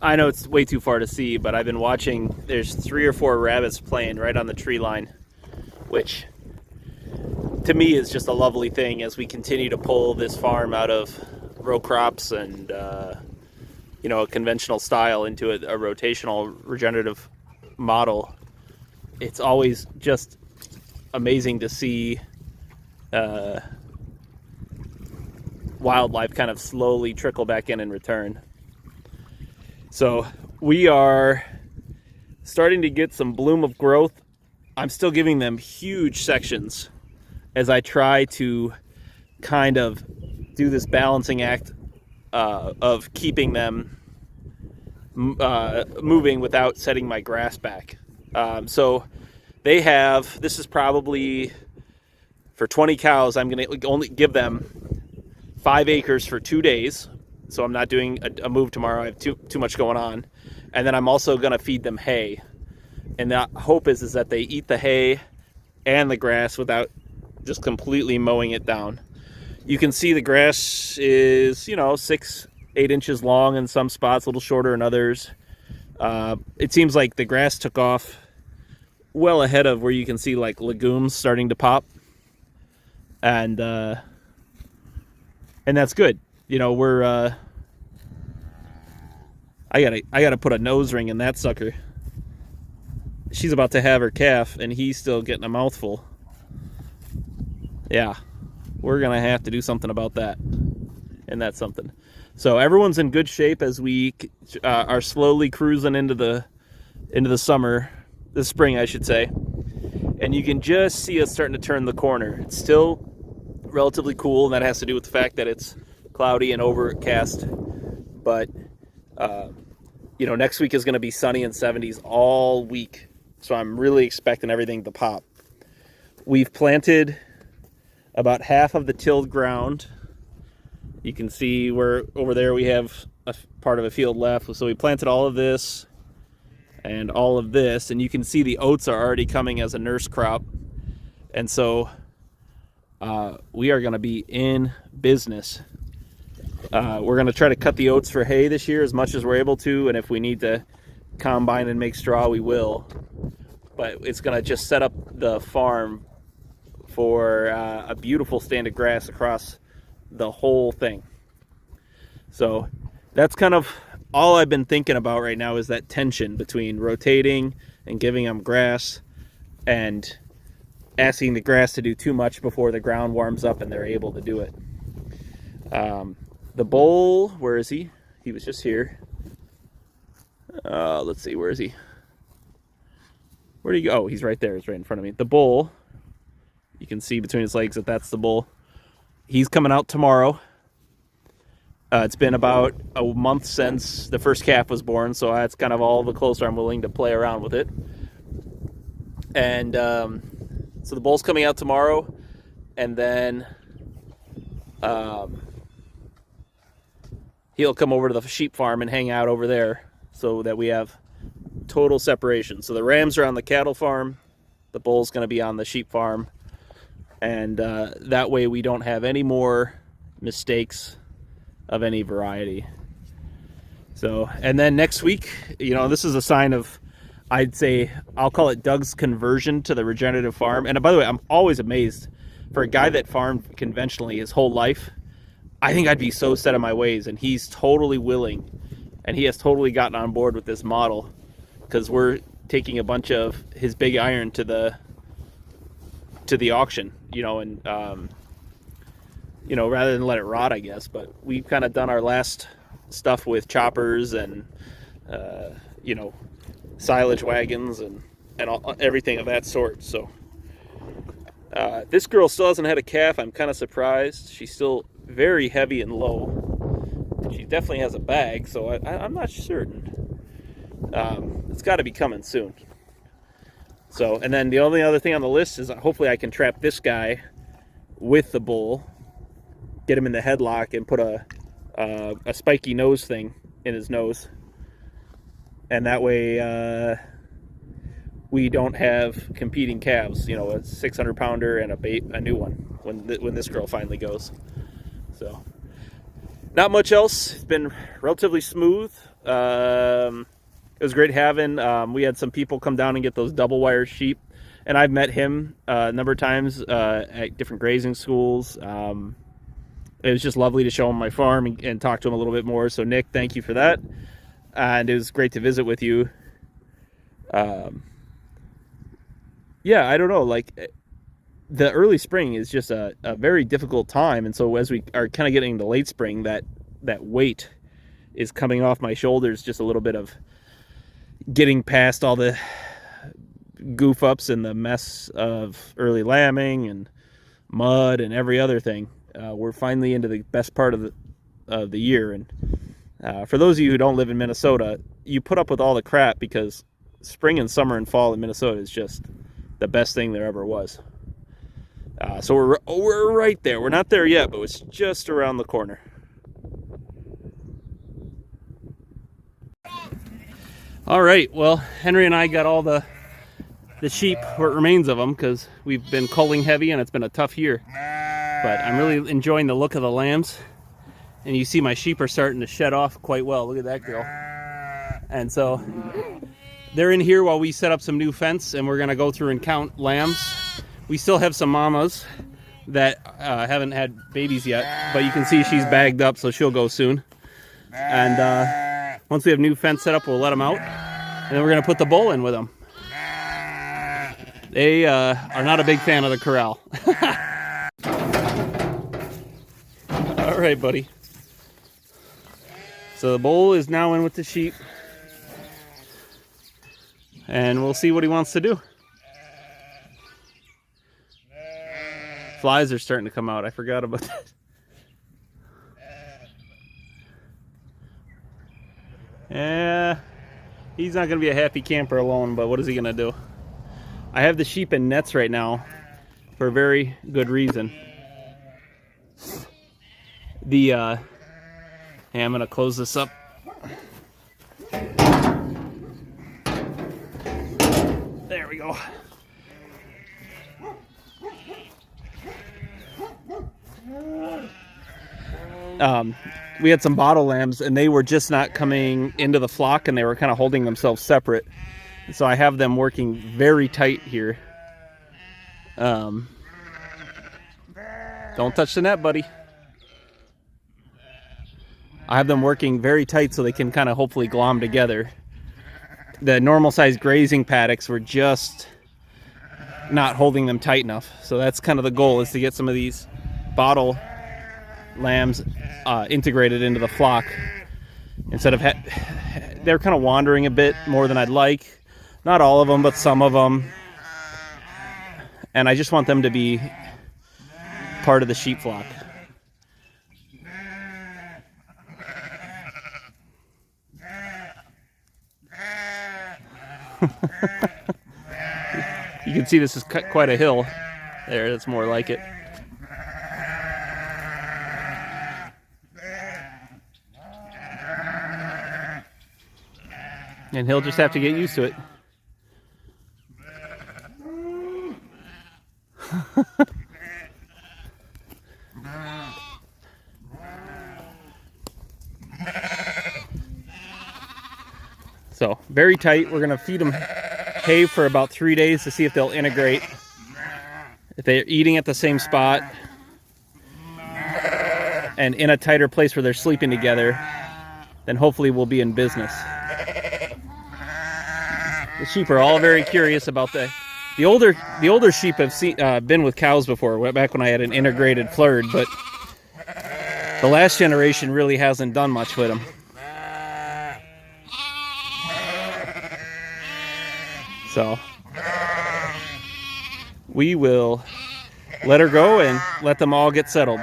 I know it's way too far to see, but I've been watching. There's 3 or 4 rabbits playing right on the tree line, which to me is just a lovely thing as we continue to pull this farm out of row crops and a conventional style into a rotational regenerative model. It's always just amazing to see wildlife kind of slowly trickle back in return. So we are starting to get some bloom of growth. I'm still giving them huge sections as I try to kind of do this balancing act of keeping them moving without setting my grass back. So they have, this is probably for 20 cows, I'm going to only give them 5 acres for 2 days. So I'm not doing a move tomorrow. I have too much going on. And then I'm also going to feed them hay. And the hope is that they eat the hay and the grass without just completely mowing it down. You can see the grass is, 6-8 inches long in some spots, a little shorter in others. It seems like the grass took off well ahead of where you can see like legumes starting to pop. And that's good. We're I gotta put a nose ring in that sucker. She's about to have her calf and he's still getting a mouthful. Yeah, we're gonna have to do something about that. And that's something. So everyone's in good shape as we are slowly cruising into the summer, the spring I should say. And you can just see us starting to turn the corner. It's still relatively cool, and that has to do with the fact that it's cloudy and overcast. But next week is going to be sunny and 70s all week, so I'm really expecting everything to pop. We've planted about half of the tilled ground. You can see where over there we have a part of a field left. So we planted all of this and all of this, and you can see the oats are already coming as a nurse crop. And so we are going to be in business. We're going to try to cut the oats for hay this year as much as we're able to, and if we need to combine and make straw, we will. But it's going to just set up the farm for a beautiful stand of grass across the whole thing. So that's kind of all I've been thinking about right now, is that tension between rotating and giving them grass and asking the grass to do too much before the ground warms up and they're able to do it. The bull, where is he? He was just here. Let's see, where is he? Where did he go? Oh, he's right there. He's right in front of me. The bull, you can see between his legs that that's the bull. He's coming out tomorrow. It's been about a month since the first calf was born, so that's kind of all the closer I'm willing to play around with it. And so the bull's coming out tomorrow, and then he'll come over to the sheep farm and hang out over there so that we have total separation. So the rams are on the cattle farm, the bull's going to be on the sheep farm, and that way we don't have any more mistakes of any variety. So, and then next week, this is a sign of, I'd say, I'll call it Doug's conversion to the regenerative farm. And by the way, I'm always amazed, for a guy that farmed conventionally his whole life, I think I'd be so set in my ways, and he's totally willing, and he has totally gotten on board with this model, because we're taking a bunch of his big iron to the auction, and rather than let it rot, I guess. But we've kind of done our last stuff with choppers and silage wagons and everything of that sort. So this girl still hasn't had a calf. I'm kind of surprised. She's still very heavy and low. She definitely has a bag, so I'm not certain. It's got to be coming soon. So, and then the only other thing on the list is hopefully I can trap this guy with the bull, get him in the headlock, and put a spiky nose thing in his nose. And that way we don't have competing calves, a 600-pounder and a new one when this girl finally goes. So Not much else. It's been relatively smooth. It was great having. We had some people come down and get those double wire sheep, and I've met him a number of times at different grazing schools. It was just lovely to show him my farm and talk to him a little bit more. So Nick, thank you for that. And it was great to visit with you. Yeah, I don't know. Like, the early spring is just a very difficult time. And so as we are kind of getting into late spring, that weight is coming off my shoulders, just a little bit of getting past all the goof ups and the mess of early lambing and mud and every other thing. We're finally into the best part of the year. And for those of you who don't live in Minnesota, you put up with all the crap because spring and summer and fall in Minnesota is just the best thing there ever was. So we're right there. We're not there yet, but it's just around the corner. All right, well, Henry and I got all the sheep, what remains of them, because we've been culling heavy and it's been a tough year. But I'm really enjoying the look of the lambs. And you see my sheep are starting to shed off quite well. Look at that girl. And so they're in here while we set up some new fence, and we're going to go through and count lambs. We still have some mamas that haven't had babies yet, but you can see she's bagged up, so she'll go soon. And once we have new fence set up, we'll let them out, and then we're going to put the bull in with them. They are not a big fan of the corral. All right, buddy. So the bull is now in with the sheep, and we'll see what he wants to do. Flies are starting to come out. I forgot about that. Yeah, he's not going to be a happy camper alone, but what is he going to do? I have the sheep in nets right now for a very good reason. Hey, I'm going to close this up. There we go. We had some bottle lambs, and they were just not coming into the flock, and they were kind of holding themselves separate. So I have them working very tight here. Don't touch the net, buddy. I have them working very tight so they can kind of hopefully glom together. The normal size grazing paddocks were just not holding them tight enough. So that's kind of the goal, is to get some of these bottle lambs integrated into the flock. Instead of they're kind of wandering a bit more than I'd like. Not all of them, but some of them. And I just want them to be part of the sheep flock. You can see this is quite a hill. There, that's more like it. And he'll just have to get used to it. So, very tight. We're going to feed them hay for about 3 days to see if they'll integrate. If they're eating at the same spot and in a tighter place where they're sleeping together, then hopefully we'll be in business. The sheep are all very curious about the older sheep have been with cows before, back when I had an integrated flurd, but the last generation really hasn't done much with them. So we will let her go and let them all get settled.